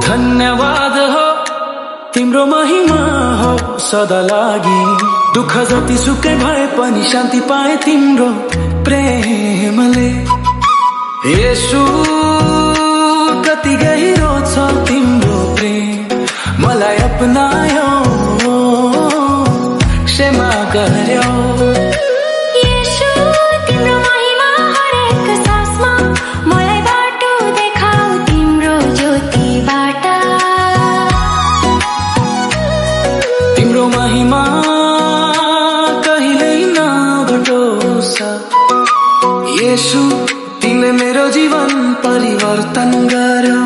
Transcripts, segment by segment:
धन्यवाद हो तिम्रो महिमा हो सदा लागि। दुःख जति सुकै भए पनि शान्ति पाए तिम्रो प्रेमले। येशू कति गहिरो छ तिम्रो प्रेम, मलाई अपनायो क्षमा गर्यो। महिमा कहिल्यै नघटोस् येशू, तिमीले मेरो जीवन परिवर्तन गर्यो।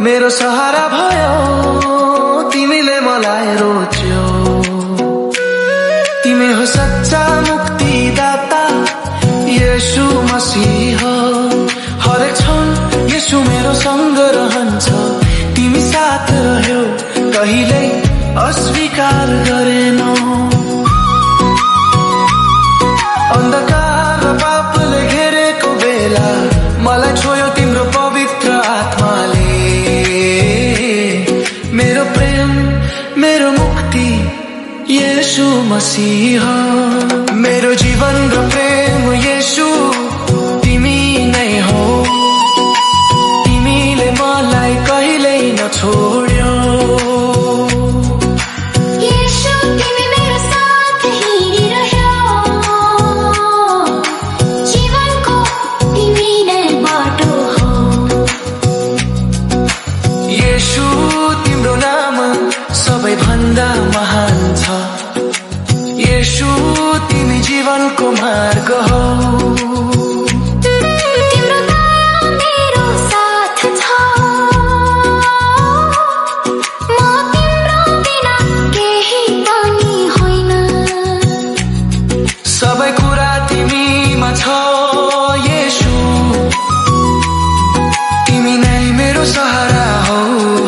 मेरो सहारा भयो तिमीले मलाई रोज्यौ। तिमी हो सच्चा मुक्तिदाता येशू मसीह। हरेक क्षण येशू मेरो सँग रहन्छ, तिमी साथ रह्यौ कहिल्यै अस्वीकार गरेनौ। अन्धकार र पापले घेरेको बेला मलाई छोयो तिम्रो पवित्र आत्माले। मेरो प्रेम मेरो मुक्ति येशू मसीह। मेरो जीवन र प्रेम येशू तिमी नै हो। तिमीले मलाई कहिल्यै नछोड्यौ। येशू तिमी मेरो साथ हिँडिरह्यौ, जीवनको तिमी नै बाटो हो। येशू तिम्रो नाम सबैभन्दा महान छ। येशू तिमी जीवनको मार्ग हो। तिम्रो दया मेरो साथ छ, म तिम्रो बिना केही पनि होइन। सबै कुरा तिमीमा छ येशू, तिमी नै मेरो सहारा हो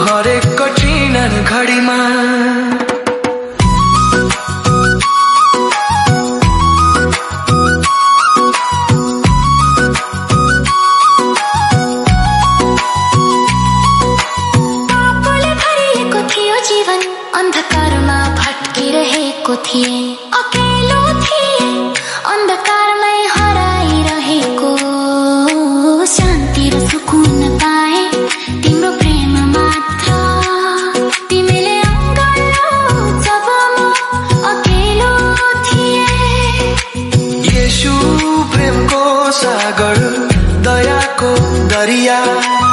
हरेक कठिन घडीमा। पापले भरिएको थियो जीवन, अन्धकारमा भट्किरहेको थिए। अकेलो थिए अन्धकारमै हराइरहेको, शान्ति र सुकुन पाए तिम्रो प्रेम मात्र। तिमीले अँगाल्यौ जब म अकेलो थिएँ। येशू प्रेमको सागर दयाको दरिया,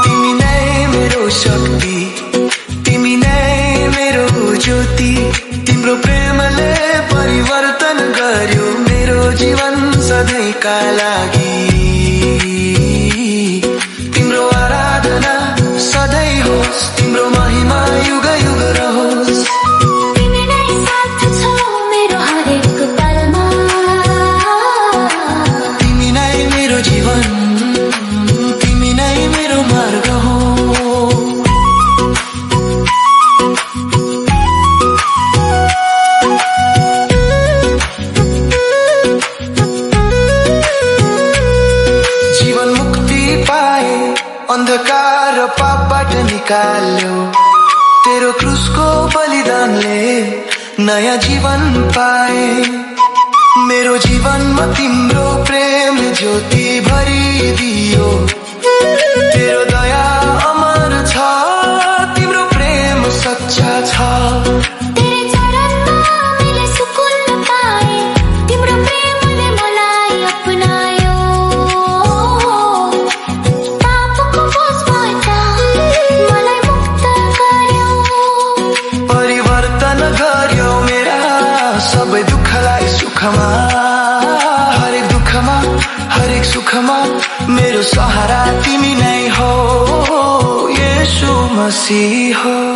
तिमी नै मेरो शक्ति, तिमी नै मेरो ज्योति। तिम्रो प्रेमले परिवर्तन गर्यो मेरो जीवन सधैँका लागि। तिम्रो आराधना सधैँ होस्, तिम्रो महिमा युग युग रहोस्। तिमी नै साथ छौ मेरो हरेक पलमा। तिमी नै मेरो जीवन, तिमी नै मेरो मार्ग हो। जीवन मुक्ति पाए, अन्धकार र पापबाट निकाल्यो। तेरो क्रुसको बलिदानले नयाँ जीवन पाए। मेरो जीवनमा तिम्रो प्रेम ज्योति भरिदियो। तेरो दया अमर छ, तिम्रो प्रेम सच्चा छ। तेरे चरणमा मैले सुकुन पाएँ, तिम्रो प्रेमले मलाई अपनायो। पापको दुखमा हरेक दुखमा हरेक सुखमा मेरो सहारा तिमी नै हो येशू मसीह हो